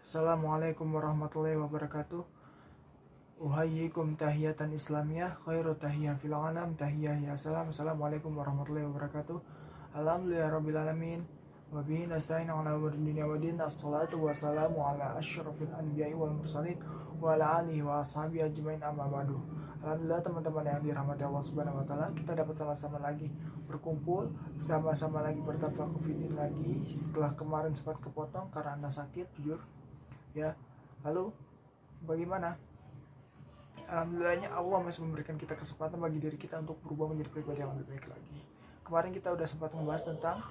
Assalamualaikum warahmatullahi wabarakatuh. Uhayyikum tahiyatan islamiyah khairu tahiyah fil alam tahiyah ya salam. Assalamualaikum warahmatullahi wabarakatuh. Alhamdulillah rabbil alamin. Wa bihi nasta'in ala umuri dunya waddin. Assalatu wassalamu ala asyrafil anbiya'i wal mursalin wa ala alihi wa ashabihi ajmain amma ba'du. Alhamdulillah teman-teman yang dirahmati Allah Subhanahu wa taala, kita dapat sama-sama lagi berkumpul, sama-sama lagi bertafakur fiddin lagi setelah kemarin sempat kepotong karena Anda sakit jujur. Ya, lalu bagaimana? Alhamdulillahnya Allah masih memberikan kita kesempatan bagi diri kita untuk berubah menjadi pribadi yang lebih baik lagi. Kemarin kita udah sempat membahas tentang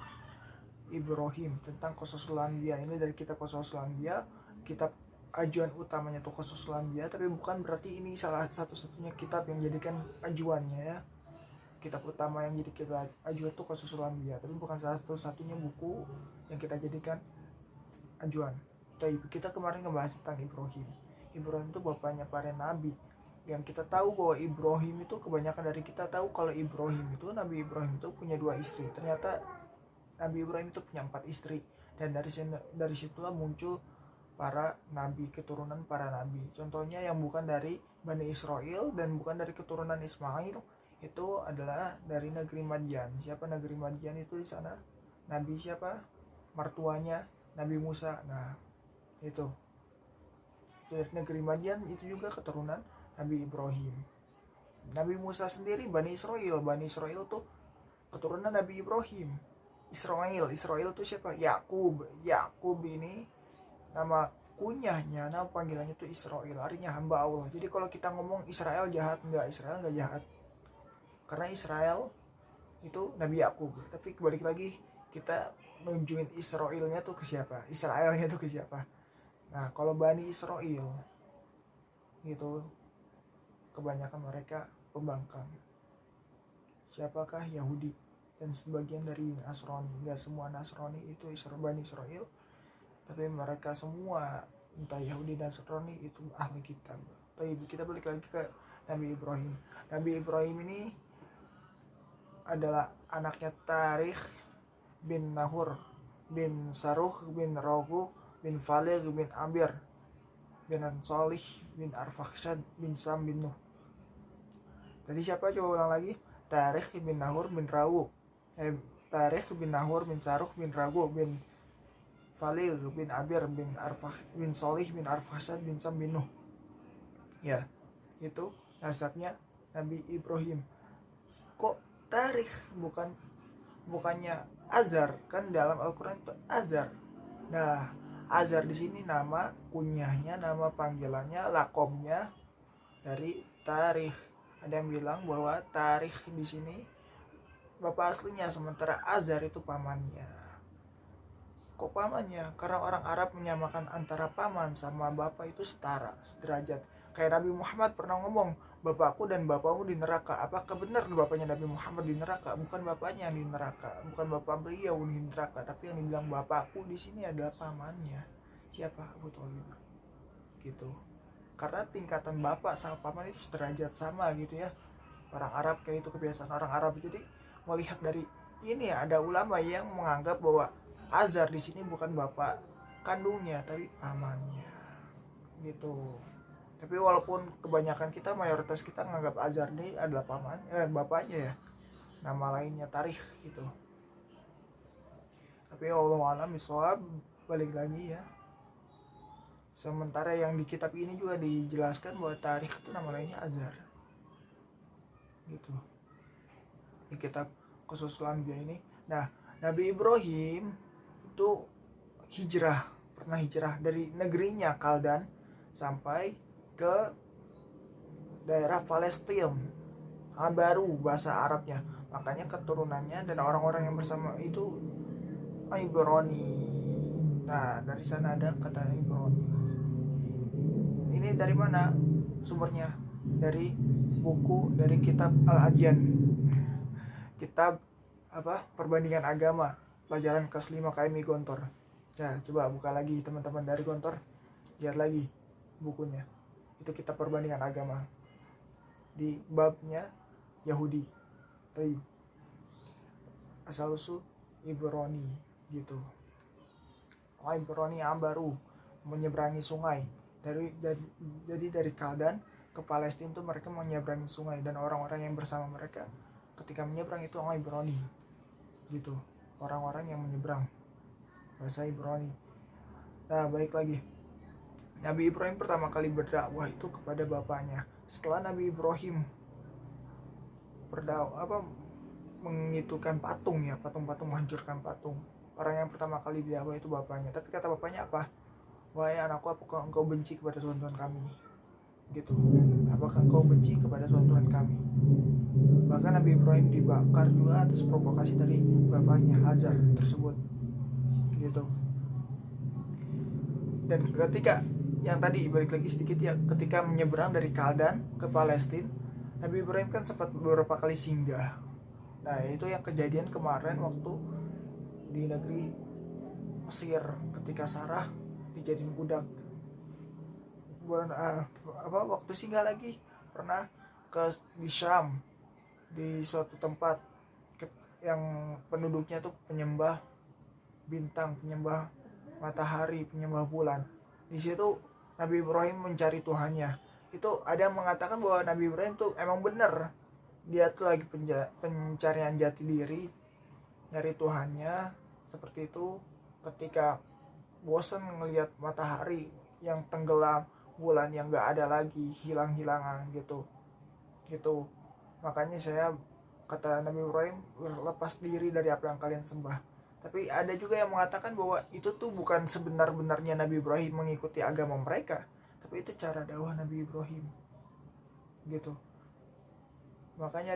Ibrahim, tentang Qasasul Anbiya. Ini dari kitab Qasasul Anbiya, kitab ajuan utamanya tuh Qasasul Anbiya, tapi bukan berarti ini salah satu-satunya kitab yang jadikan ajuannya ya. Kitab utama yang jadi kita ajuan tuh Qasasul Anbiya, tapi bukan salah satu-satunya buku yang kita jadikan ajuan. Kita kemarin ngebahas tentang Ibrahim. Ibrahim itu bapaknya para nabi. Yang kita tahu bahwa Ibrahim itu, kebanyakan dari kita tahu kalau Ibrahim itu, Nabi Ibrahim itu punya 2 istri. Ternyata Nabi Ibrahim itu punya 4 istri. Dan dari situlah muncul para nabi, keturunan para nabi. Contohnya yang bukan dari Bani Israel dan bukan dari keturunan Ismail, itu adalah dari negeri Madian. Siapa negeri Madian itu di sana? Nabi siapa? Mertuanya Nabi Musa. Nah, itu dari negeri Madian, itu juga keturunan Nabi Ibrahim. Nabi Musa sendiri Bani Israel tuh keturunan Nabi Ibrahim. Israel tuh siapa? Yakub ini nama kunyahnya, nama panggilannya tuh Israel, artinya hamba Allah. Jadi kalau kita ngomong Israel jahat, Israel nggak jahat, karena Israel itu Nabi Yakub. Tapi balik lagi, kita nunjukin Israelnya tuh ke siapa? Nah, kalau Bani Israel gitu, kebanyakan mereka pembangkang. Siapakah? Yahudi dan sebagian dari Nasrani. Gak semua Nasrani itu Bani Israel, tapi mereka semua, entah Yahudi dan Nasrani, itu ahli kitab. Tapi kita balik lagi ke Nabi Ibrahim. Nabi Ibrahim ini adalah anaknya Tarikh bin Nahur bin Saruh bin Ragu bin Falig bin Abir bin Salih bin Arfakhshad bin Sam bin Nuh. Tadi siapa? Coba ulang lagi. Tarikh bin Nahur bin Rawu, Tarikh bin Nahur bin Saruh bin Ragu bin Falig bin Abir bin Salih bin Arfakhshad bin Sam bin Nuh. Ya, itu nasabnya Nabi Ibrahim. Kok Tarikh bukannya Azar? Kan dalam Al-Quran itu Azar. Nah, Azar di sini nama kunyahnya, nama panggilannya, lakomnya dari Tarikh. Ada yang bilang bahwa Tarikh di sini bapak aslinya, sementara Azar itu pamannya. Kok pamannya? Karena orang Arab menyamakan antara paman sama bapak itu setara, sederajat. Kayak Nabi Muhammad pernah ngomong, bapakku dan bapakmu di neraka. Apakah benar bapaknya Nabi Muhammad di neraka? Bukan bapaknya yang di neraka, bukan bapak beliau di neraka, tapi yang dibilang bapakku di sini adalah pamannya. Siapa? Abu Thalib. Gitu. Karena tingkatan bapak sama paman itu sederajat, sama gitu ya. Orang Arab kayak itu, kebiasaan orang Arab. Jadi melihat dari ini ya, ada ulama yang menganggap bahwa Azar di sini bukan bapak kandungnya, tapi pamannya. Gitu. Tapi walaupun kebanyakan kita, mayoritas kita menganggap Azar ini adalah bapaknya ya, nama lainnya Tarikh gitu. Tapi wallahu a'lam bishawab, balik lagi ya. Sementara yang di kitab ini juga dijelaskan bahwa Tarikh itu nama lainnya Azar. Gitu. Di kitab Qasasul Anbiya ini. Nah, Nabi Ibrahim itu pernah hijrah dari negerinya Kaldan sampai ke daerah Palestina, baru bahasa Arabnya. Makanya keturunannya dan orang-orang yang bersama itu Ibrani. Nah, dari sana ada kata Ibrani. Ini dari mana sumbernya? Dari kitab Al-Adyan. Kitab perbandingan agama, pelajaran kelas 5 KMI Gontor. Ya, coba buka lagi teman-teman dari Gontor, lihat lagi bukunya. Itu kitab perbandingan agama di babnya Yahudi. Taib. Asal usul Ibrani gitu. Ibrani Ambaru. menyeberangi sungai jadi dari Kaldan ke Palestina tuh mereka menyeberangi sungai, dan orang-orang yang bersama mereka ketika menyeberang itu orang Ibrani gitu, orang-orang yang menyeberang bahasa Ibrani. Nah, baik lagi, Nabi Ibrahim pertama kali berdakwah itu kepada bapaknya. Setelah Nabi Ibrahim berdakwah mengitukan patung ya, patung-patung, menghancurkan patung, orang yang pertama kali didakwah itu bapaknya. Tapi kata bapaknya apa? Wahai anakku, apakah engkau benci kepada Tuhan kami? Gitu. Apakah engkau benci kepada Tuhan kami? Bahkan Nabi Ibrahim dibakar juga atas provokasi dari bapaknya Hazar tersebut. Gitu. Dan ketika yang tadi balik lagi sedikit ya, ketika menyeberang dari Kaldan ke Palestina, Nabi Ibrahim kan sempat beberapa kali singgah. Nah, itu yang kejadian kemarin waktu di negeri Mesir ketika Sarah dijadiin budak. Waktu singgah lagi pernah di Syam, di suatu tempat yang penduduknya tuh penyembah bintang, penyembah matahari, penyembah bulan. Di situ Nabi Ibrahim mencari Tuhannya. Itu ada yang mengatakan bahwa Nabi Ibrahim tuh emang bener, dia tuh lagi pencarian jati diri, nyari Tuhannya seperti itu. Ketika bosan ngelihat matahari yang tenggelam, bulan yang gak ada lagi, hilang-hilangan gitu. Makanya saya, kata Nabi Ibrahim, lepas diri dari apa yang kalian sembah. Tapi ada juga yang mengatakan bahwa itu tuh bukan sebenar-benarnya Nabi Ibrahim mengikuti agama mereka, tapi itu cara dakwah Nabi Ibrahim gitu. Makanya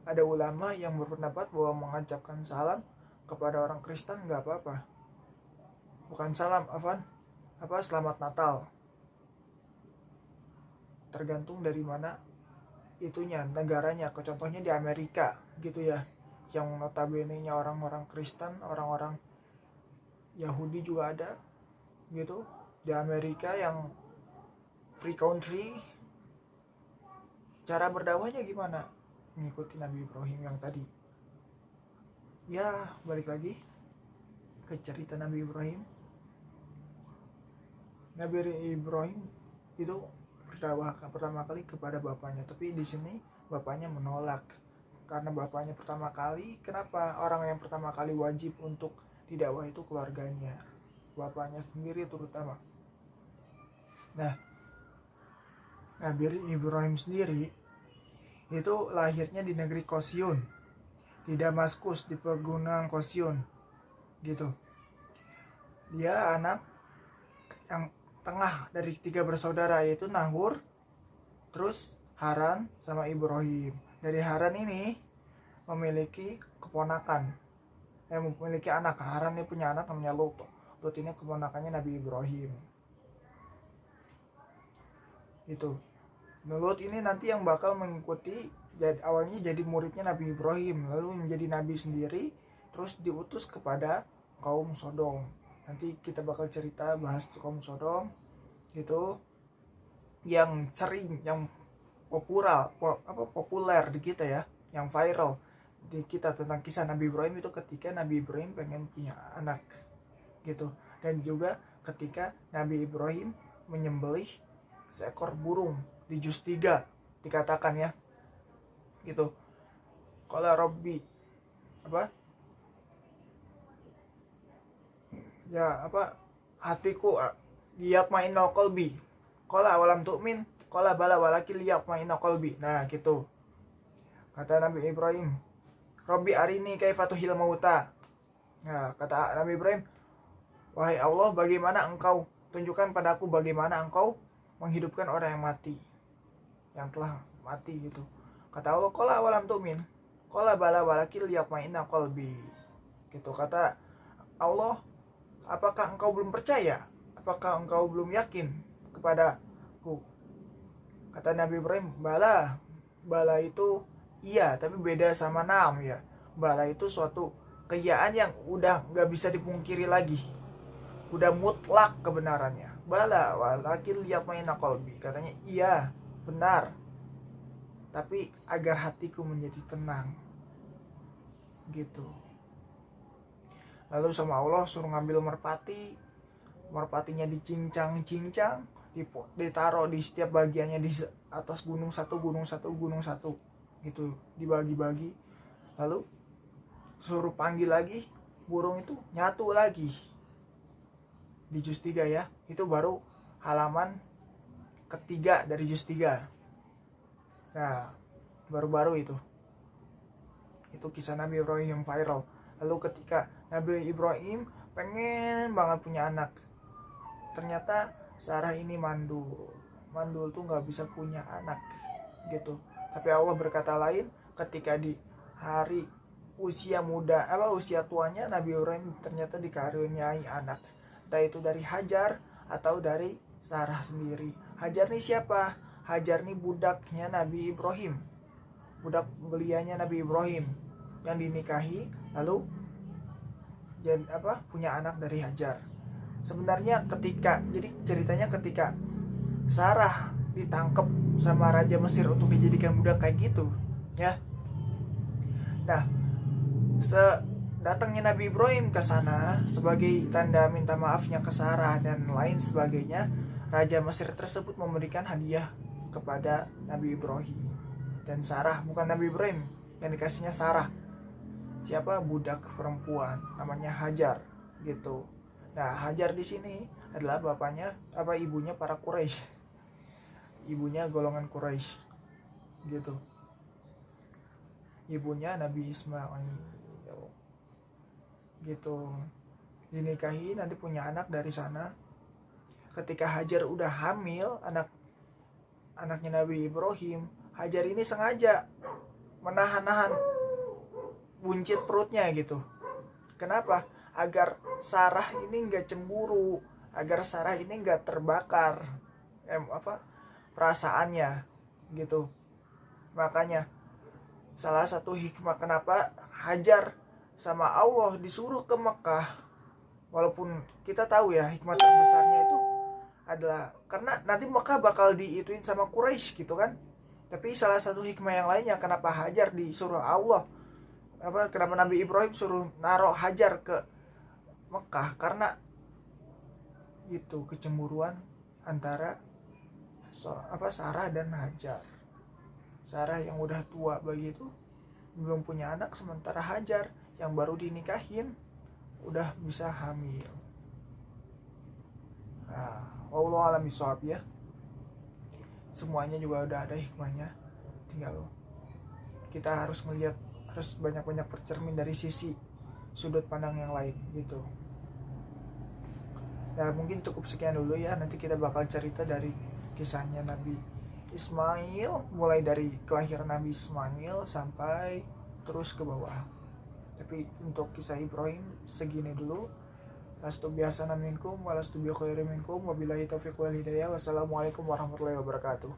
ada ulama yang berpendapat bahwa mengucapkan salam kepada orang Kristen nggak apa-apa. Bukan salam, selamat Natal. Tergantung dari mana itunya, negaranya. Contohnya di Amerika gitu ya, yang notabene-nya orang-orang Kristen, orang-orang Yahudi juga ada gitu di Amerika yang free country. Cara berdakwahnya gimana? Mengikuti Nabi Ibrahim yang tadi. Ya, balik lagi ke cerita Nabi Ibrahim. Nabi Ibrahim itu berdakwah pertama kali kepada bapaknya, tapi di sini bapaknya menolak. Karena bapaknya pertama kali, kenapa orang yang pertama kali wajib untuk didakwah itu keluarganya, bapaknya sendiri terutama. Nah, Nabi Ibrahim sendiri itu lahirnya di negeri Kosyun, di Damaskus, di pegunungan Kosyun gitu. Dia anak yang tengah dari 3 bersaudara, yaitu Nahur, terus Haran, sama Ibrahim. Dari Haran ini memiliki keponakan, memiliki anak. Haran ini punya anak namanya Lut. Lut ini keponakannya Nabi Ibrahim. Itu Lut ini nanti yang bakal mengikuti, awalnya jadi muridnya Nabi Ibrahim, lalu menjadi nabi sendiri, terus diutus kepada kaum Sodom. Nanti kita bakal cerita bahas kaum Sodom gitu, yang sering, yang populer di kita ya, yang viral di kita tentang kisah Nabi Ibrahim itu ketika Nabi Ibrahim pengen punya anak gitu, dan juga ketika Nabi Ibrahim menyembelih seekor burung di juz 3 dikatakan ya gitu. Qala Rabbi hatiku liyatma'innal qalbi. Qala awalam tu'min, qala bala walakin liyatma'innal qalbi. Nah gitu, kata Nabi Ibrahim, Rabbi arini kaifa tuhil mauta. Nah, kata Nabi Ibrahim, wahai Allah, bagaimana engkau tunjukkan padaku bagaimana engkau menghidupkan orang yang mati, yang telah mati gitu. Kata Allah, qala awalam tu'min, qala bala walakin liyatma'innal qalbi. Gitu, kata Allah, apakah engkau belum percaya? Apakah engkau belum yakin kepadaku? Kata Nabi Ibrahim, bala itu iya, tapi beda sama nam ya. Bala itu suatu keiyaan yang udah gak bisa dipungkiri lagi, udah mutlak kebenarannya. Bala walakin liyatma'innal qalbi, katanya iya benar, tapi agar hatiku menjadi tenang gitu. Lalu sama Allah suruh ngambil merpati, merpatinya dicincang-cincang, ditaruh di setiap bagiannya di atas gunung satu gitu, dibagi-bagi, lalu suruh panggil lagi burung itu nyatu lagi di juz 3 ya. Itu baru halaman ketiga dari juz 3. Nah, baru-baru itu kisah Nabi Ibrahim yang viral. Lalu ketika Nabi Ibrahim pengen banget punya anak, ternyata Sarah ini mandul tuh nggak bisa punya anak gitu. Tapi Allah berkata lain, ketika di hari usia tuanya Nabi Ibrahim ternyata dikaruniai anak, entah itu dari Hajar atau dari Sarah sendiri. Hajar nih siapa? Hajar nih budaknya Nabi Ibrahim, budak belianya Nabi Ibrahim yang dinikahi lalu punya anak dari Hajar. Sebenarnya ceritanya ketika Sarah ditangkap sama Raja Mesir untuk dijadikan budak kayak gitu ya. Nah, datangnya Nabi Ibrahim ke sana sebagai tanda minta maafnya ke Sarah dan lain sebagainya, Raja Mesir tersebut memberikan hadiah kepada Nabi Ibrahim dan Sarah. Bukan Nabi Ibrahim yang dikasihnya, Sarah. Siapa? Budak perempuan namanya Hajar gitu. Nah, Hajar di sini adalah ibunya para Quraisy. Ibunya golongan Quraisy gitu. Ibunya Nabi Ismail gitu. Dinikahi, nanti punya anak dari sana. Ketika Hajar udah hamil anaknya Nabi Ibrahim, Hajar ini sengaja menahan buncit perutnya gitu. Kenapa? Agar Sarah ini nggak cemburu, agar Sarah ini nggak terbakar perasaannya gitu. Makanya salah satu hikmah kenapa Hajar sama Allah disuruh ke Mekah, walaupun kita tahu ya hikmah terbesarnya itu adalah karena nanti Mekah bakal diituin sama Quraisy gitu kan. Tapi salah satu hikmah yang lainnya kenapa Hajar disuruh Allah, kenapa Nabi Ibrahim suruh naruh Hajar ke Mekah, karena itu kecemburuan antara Sarah dan Hajar. Sarah yang udah tua begitu belum punya anak, sementara Hajar yang baru dinikahin udah bisa hamil. Nah, wallahu a'lam bishawab ya. Semuanya juga udah ada hikmahnya. Tinggal kita harus banyak-banyak bercermin dari sisi sudut pandang yang lain gitu. Ya mungkin cukup sekian dulu ya. Nanti kita bakal cerita dari kisahnya Nabi Ismail, mulai dari kelahiran Nabi Ismail sampai terus ke bawah. Tapi untuk kisah Ibrahim segini dulu. Lastu biasana minkum walastu bi khairin minkum, wabillahi taufiq wal hidayah. Wassalamualaikum warahmatullahi wabarakatuh.